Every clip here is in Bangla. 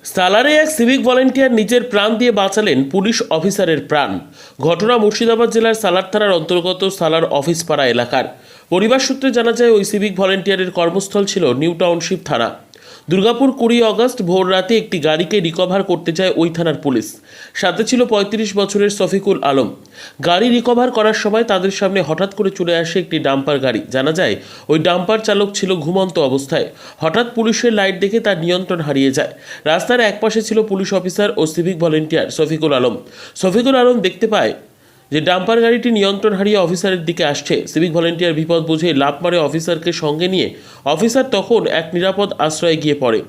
সালারে এক সিভিক ভলেন্টিয়ার নিজের প্রাণ দিয়ে বাঁচালেন পুলিশ অফিসারের প্রাণ। ঘটনা মুর্শিদাবাদ জেলার সালার থানার অন্তর্গত সালার অফিসপাড়া এলাকার। পরিবার সূত্রে জানা যায় ওই সিভিক ভলেন্টিয়ারের কর্মস্থল ছিল নিউ টাউনশিপ থানা। দুর্গাপুর 20 অগস্ট ভোর রাতে একটি গাড়িকে রিকভার করতে যায় ওই থানার পুলিশ। সাথে ছিল 35 বছরের শফিকুল আলম। গাড়ি রিকভার করার সময় তাদের সামনে হঠাৎ করে চলে আসে একটি ডাম্পার গাড়ি। জানা যায় ওই ডাম্পার চালক ছিল ঘুমন্ত অবস্থায়। হঠাৎ পুলিশের লাইট দেখে তার নিয়ন্ত্রণ হারিয়ে যায়। রাস্তার একপাশে ছিল পুলিশ অফিসার ও সিভিক ভলেন্টিয়ার শফিকুল আলম। শফিকুল আলম দেখতে পায় যে ডাম্পার গাড়িটি নিয়ন্ত্রণ হারিয়ে অফিসারের দিকে আসছে। সিভিক ভলেন্টিয়ার বিপদ বুঝে লাফ মারে অফিসারকে সঙ্গে নিয়ে। অফিসার তখন এক নিরাপদ আশ্রয়ে গিয়ে পড়ে।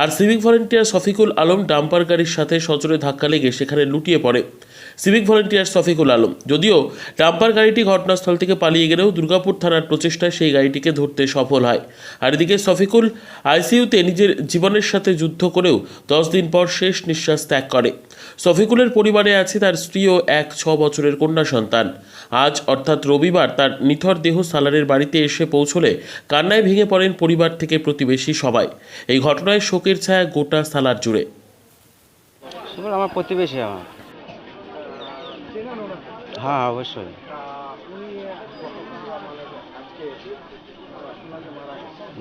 আর civic volunteer Shafikul Alam dumper গাড়ির সাথে সজোরে ধাক্কা লেগে সেখানে লুটিয়ে পড়ে সিভিক ভলেন্টিয়ার শফিকুল আলম। যদিও ডাম্পার গাড়িটি ঘটনাস্থল থেকে পালিয়ে গেলেও দুর্গাপুর থানার প্রচেষ্টায় সেই গাড়িটিকে ধরতে সফল হয়। আর এদিকে শফিকুল আইসিইউতে নিজের জীবনের সাথে যুদ্ধ করেও 10 দিন পর শেষ নিঃশ্বাস ত্যাগ করে। শফিকুলের পরিবারে আছে তার স্ত্রী ও এক 6 বছরের কন্যা সন্তান। আজ অর্থাৎ রবিবার তার নিথর দেহ সালারের বাড়িতে এসে পৌঁছলে কান্নায় ভেঙে পড়েন পরিবার থেকে প্রতিবেশী সবাই। এই ঘটনায় শোকের ছায়া গোটা সালার জুড়ে। আমার প্রতিবেশী আমার। হ্যাঁ অবশ্যই।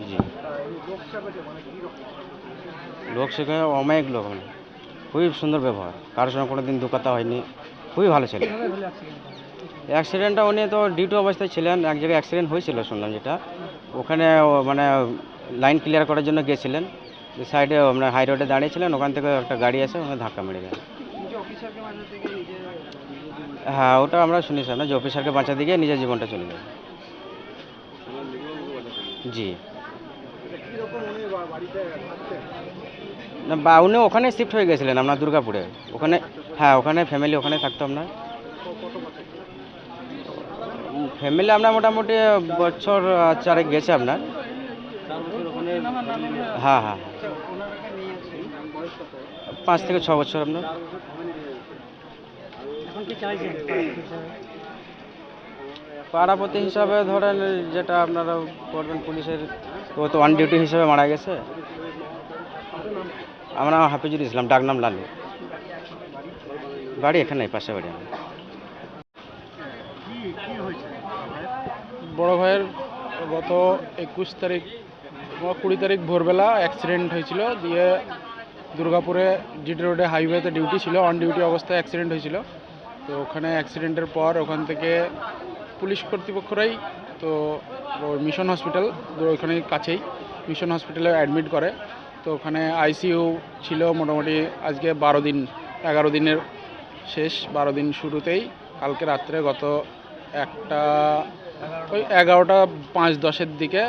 জি লোক শেখায় অমায়িক লোক, মানে খুবই সুন্দর ব্যবহার, কারোর সঙ্গে কোনো দিন দুকাতা হয়নি, খুবই ভালো ছিল। অ্যাক্সিডেন্টটা উনি তো ডিউটি অবস্থায় ছিলেন, এক জায়গায় অ্যাক্সিডেন্ট হয়েছিল শুনলাম, যেটা ওখানে মানে লাইন ক্লিয়ার করার জন্য গিয়েছিলেন, সাইডে মানে হাই রোডে দাঁড়িয়েছিলেন, ওখান থেকে একটা গাড়ি এসে ওখানে ধাক্কা মেরে গেল। হ্যাঁ ওটা আমরা শুনেছিলাম না, যে অফিসারকে বাঁচাতে গিয়ে নিজের জীবনটা চলে যায়। জি না, বা উনি ওখানে শিফট হয়ে গেছিলেন আপনার দুর্গাপুরে, ওখানে। হ্যাঁ ওখানে ফ্যামিলি ওখানে থাকতো আপনার। ফ্যামিলি আপনার মোটামুটি বছর 4 গেছে আপনার। হ্যাঁ হ্যাঁ 5 থেকে 6 বছর আপনার। পাড়াপতি হিসাবে ধরেন যেটা আপনারা করবেন পুলিশের, ও তো অন ডিউটি হিসাবে মারা গেছে। আমরা হাফিজুল ইসলাম, ডাকনাম লালু। বাড়ি এখানে পাশে বাড়ি। বড় ভাইয়ের গত 21 তারিখ 20 তারিখ ভোরবেলা অ্যাক্সিডেন্ট হয়েছিল, দিয়ে দুর্গাপুরে জিটি রোডে হাইওয়েতে ডিউটি ছিল, অন ডিউটি অবস্থায় অ্যাক্সিডেন্ট হয়েছিল। তো ওখানে অ্যাক্সিডেন্টের পর ওখান থেকে পুলিশ কর্তৃপক্ষরাই তো মিশন হসপিটাল, ওইখানে কাছেই মিশন হসপিটালে অ্যাডমিট করে। তো ওখানে আইসিইউ ছিল মোটামুটি আজকে 12 দিন, 11 দিনের শেষ 12 দিন শুরুতেই কালকে রাত্রে গত একটা ওই 11টা 5-10 দিকে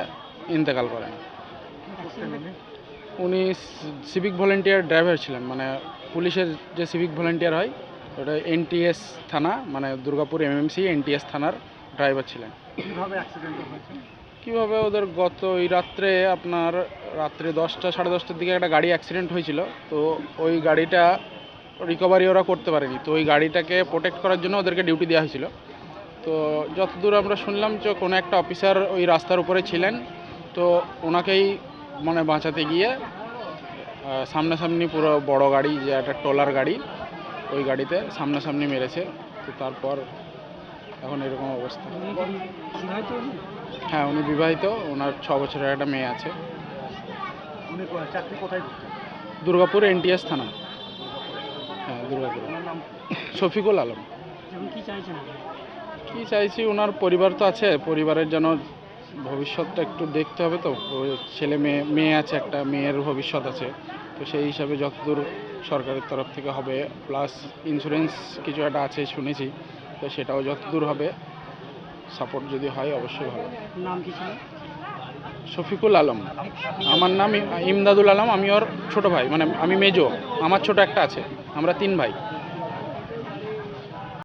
ইন্তেকাল করেন। উনি সিভিক ভলেন্টিয়ার ড্রাইভার ছিলেন, মানে পুলিশের যে সিভিক ভলেন্টিয়ার হয় ওটা এনটিএস থানা, মানে দুর্গাপুর এমএমসি এনটিএস থানার ড্রাইভার ছিলেন। কীভাবে ওদের গত ওই রাত্রে আপনার রাত্রে 10টা সাড়ে 10টার দিকে একটা গাড়ি অ্যাক্সিডেন্ট হয়েছিল। তো ওই গাড়িটা রিকভারি ওরা করতে পারেনি, তো ওই গাড়িটাকে প্রোটেক্ট করার জন্য ওদেরকে ডিউটি দেওয়া হয়েছিল। তো যতদূর আমরা শুনলাম যে কোনো একটা অফিসার ওই রাস্তার উপরে ছিলেন, তো ওনাকেই মানে বাঁচাতে গিয়ে সামনাসামনি পুরো বড় গাড়ি, যে একটা ট্রলার গাড়ি, ওই গাড়িতে সামনাসামনি মেরেছে। তো তারপর এখন এরকম অবস্থা। হ্যাঁ উনি বিবাহিত, ওনার 6 বছরের একটা মেয়ে আছে। দুর্গাপুর এনটিএস থানা। হ্যাঁ দুর্গাপুর। শফিকুল আলম। কি চাইছি, ওনার পরিবার তো আছে, পরিবারের যেন ভবিষ্যৎটা একটু দেখতে হবে। তো ছেলে মেয়ে আছে, একটা মেয়ের ভবিষ্যৎ আছে। তো সেই হিসাবে যতদূর সরকারের তরফ থেকে হবে, প্লাস ইন্স্যুরেন্স কিছু একটা আছে শুনেছি, তো সেটাও যতদূর হবে সাপোর্ট যদি হয় অবশ্যই ভালো। নাম কি ছিল? শফিকুল আলম। আমার নাম ইমদাদুল আলম, আমি ওর ছোট ভাই, মানে আমি মেজো, আমার ছোট একটা আছে, আমরা 3 ভাই।